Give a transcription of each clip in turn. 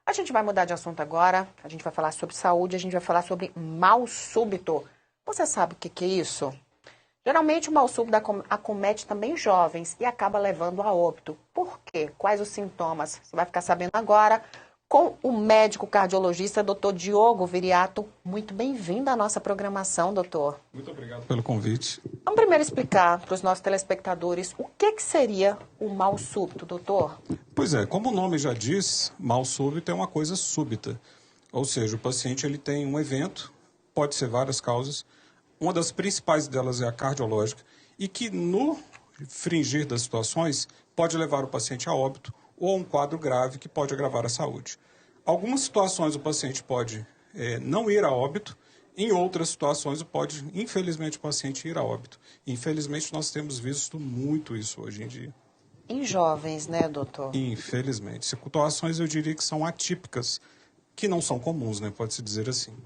A gente vai mudar de assunto agora, a gente vai falar sobre saúde, a gente vai falar sobre mal súbito. Você sabe o que é isso? Geralmente o mal súbito acomete também jovens e acaba levando a óbito. Por quê? Quais os sintomas? Você vai ficar sabendo agora com o médico cardiologista, Dr. Diogo Viriato. Muito bem-vindo à nossa programação, doutor. Muito obrigado pelo convite. Vamos primeiro explicar para os nossos telespectadores o que seria o mal súbito, doutor? Pois é, como o nome já diz, mal súbito é uma coisa súbita. Ou seja, o paciente ele tem um evento, pode ser várias causas, uma das principais delas é a cardiológica, e que no fringir das situações pode levar o paciente a óbito ou a um quadro grave que pode agravar a saúde. Algumas situações o paciente pode não ir a óbito, em outras situações pode, infelizmente, o paciente ir a óbito. Infelizmente, nós temos visto muito isso hoje em dia. Em jovens, né, doutor? Infelizmente. Situações, eu diria que são atípicas, que não são comuns, né? Pode-se dizer assim.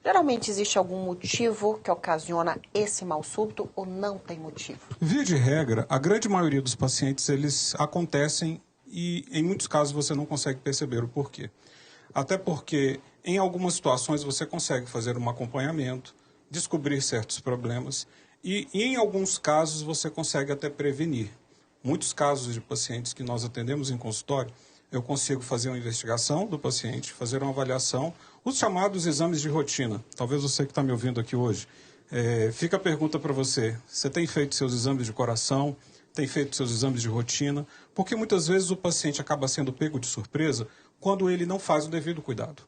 Geralmente existe algum motivo que ocasiona esse mal súbito ou não tem motivo? Via de regra, a grande maioria dos pacientes, eles acontecem e, em muitos casos, você não consegue perceber o porquê. Até porque, em algumas situações, você consegue fazer um acompanhamento, descobrir certos problemas e em alguns casos, você consegue até prevenir. Muitos casos de pacientes que nós atendemos em consultório, eu consigo fazer uma investigação do paciente, fazer uma avaliação, os chamados exames de rotina. Talvez você que está me ouvindo aqui hoje, fica a pergunta para você, você tem feito seus exames de coração, tem feito seus exames de rotina? Porque muitas vezes o paciente acaba sendo pego de surpresa quando ele não faz o devido cuidado.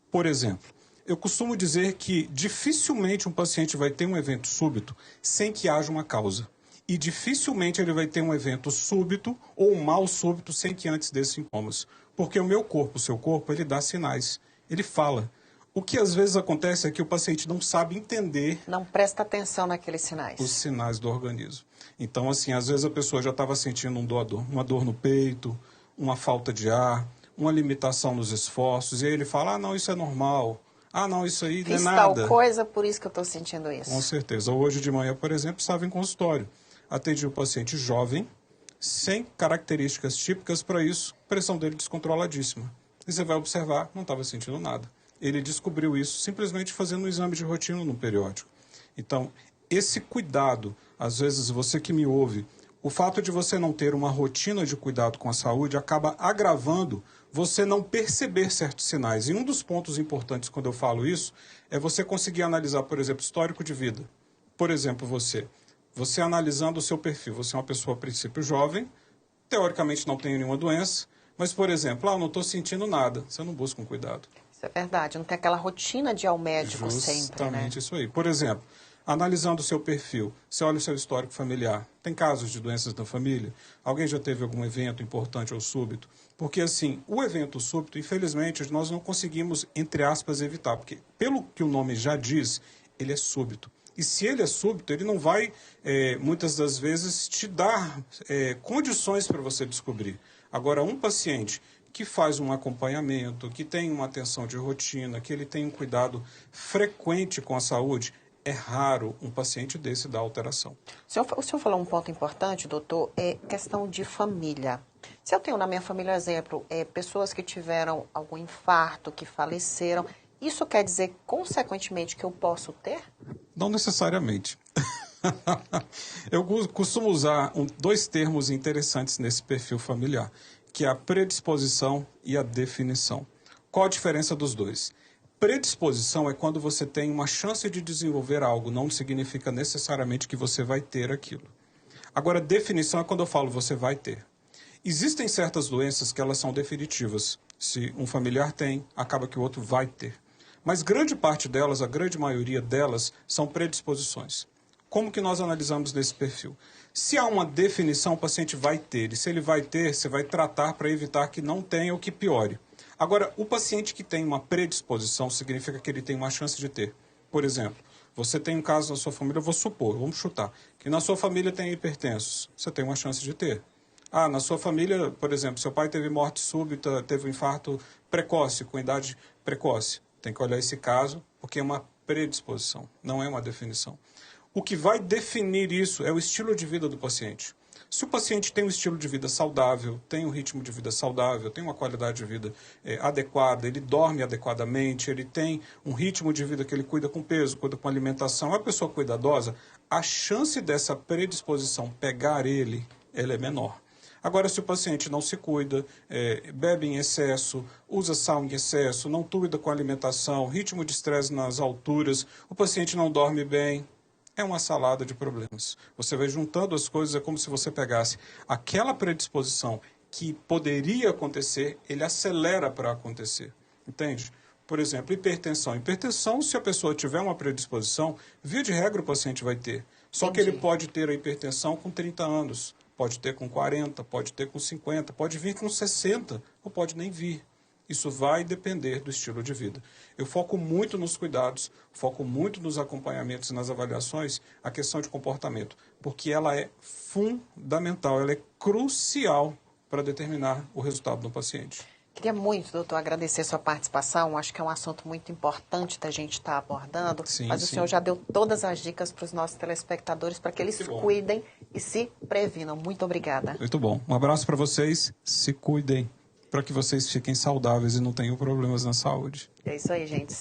Por exemplo, eu costumo dizer que dificilmente um paciente vai ter um evento súbito sem que haja uma causa. E dificilmente ele vai ter um evento súbito ou um mal súbito sem que antes dê sintomas. Porque o meu corpo, o seu corpo, ele dá sinais, ele fala. O que às vezes acontece é que o paciente não sabe entender... Não presta atenção naqueles sinais. Os sinais do organismo. Então, assim, às vezes a pessoa já estava sentindo uma dor no peito, uma falta de ar, uma limitação nos esforços, e aí ele fala, ah, não, isso é normal. Ah, não, isso aí não é nada. Fiz tal coisa, por isso que eu estou sentindo isso. Com certeza. Hoje de manhã, por exemplo, estava em consultório. Atendi um paciente jovem, sem características típicas para isso, pressão dele descontroladíssima. E você vai observar, não estava sentindo nada. Ele descobriu isso simplesmente fazendo um exame de rotina no periódico. Então, esse cuidado, às vezes você que me ouve, o fato de você não ter uma rotina de cuidado com a saúde acaba agravando você não perceber certos sinais. E um dos pontos importantes quando eu falo isso é você conseguir analisar, por exemplo, histórico de vida. Por exemplo, você analisando o seu perfil, você é uma pessoa, a princípio, jovem, teoricamente não tem nenhuma doença, mas, por exemplo, não estou sentindo nada, você não busca um cuidado. Isso é verdade, não tem aquela rotina de ir ao médico sempre, né? Justamente isso aí. Por exemplo, analisando o seu perfil, você olha o seu histórico familiar, tem casos de doenças na família? Alguém já teve algum evento importante ou súbito? Porque, assim, o evento súbito, infelizmente, nós não conseguimos, entre aspas, evitar, porque, pelo que o nome já diz, ele é súbito. E se ele é súbito, ele não vai, muitas das vezes, te dar condições para você descobrir. Agora, um paciente que faz um acompanhamento, que tem uma atenção de rotina, que ele tem um cuidado frequente com a saúde, é raro um paciente desse dar alteração. O senhor falou um ponto importante, doutor, é questão de família. Se eu tenho na minha família, exemplo, pessoas que tiveram algum infarto, que faleceram, isso quer dizer, consequentemente, que eu posso ter? Não necessariamente. Eu costumo usar dois termos interessantes nesse perfil familiar, que é a predisposição e a definição. Qual a diferença dos dois? Predisposição é quando você tem uma chance de desenvolver algo, não significa necessariamente que você vai ter aquilo. Agora, definição é quando eu falo você vai ter. Existem certas doenças que elas são definitivas. Se um familiar tem, acaba que o outro vai ter. Mas grande parte delas, a grande maioria delas, são predisposições. Como que nós analisamos nesse perfil? Se há uma definição, o paciente vai ter. E se ele vai ter, você vai tratar para evitar que não tenha ou que piore. Agora, o paciente que tem uma predisposição significa que ele tem uma chance de ter. Por exemplo, você tem um caso na sua família, eu vou supor, vamos chutar, que na sua família tem hipertensos. Você tem uma chance de ter. Na sua família, por exemplo, seu pai teve morte súbita, teve um infarto precoce, com idade precoce. Tem que olhar esse caso, porque é uma predisposição, não é uma definição. O que vai definir isso é o estilo de vida do paciente. Se o paciente tem um estilo de vida saudável, tem um ritmo de vida saudável, tem uma qualidade de vida adequada, ele dorme adequadamente, ele tem um ritmo de vida que ele cuida com peso, cuida com alimentação, é uma pessoa cuidadosa, a chance dessa predisposição pegar ele, ela é menor. Agora, se o paciente não se cuida, bebe em excesso, usa sal em excesso, não cuida com a alimentação, ritmo de estresse nas alturas, o paciente não dorme bem, é uma salada de problemas. Você vai juntando as coisas, é como se você pegasse aquela predisposição que poderia acontecer, ele acelera para acontecer. Entende? Por exemplo, hipertensão. Hipertensão, se a pessoa tiver uma predisposição, via de regra o paciente vai ter. Só que ele pode ter a hipertensão com 30 anos, pode ter com 40, pode ter com 50, pode vir com 60 ou pode nem vir. Isso vai depender do estilo de vida. Eu foco muito nos cuidados, foco muito nos acompanhamentos e nas avaliações, a questão de comportamento, porque ela é fundamental, ela é crucial para determinar o resultado do paciente. Queria muito, doutor, agradecer a sua participação. Acho que é um assunto muito importante da gente estar abordando. Sim, mas o senhor já deu todas as dicas para os nossos telespectadores para que eles cuidem e se previnam. Muito obrigada. Muito bom. Um abraço para vocês. Se cuidem para que vocês fiquem saudáveis e não tenham problemas na saúde. É isso aí, gente.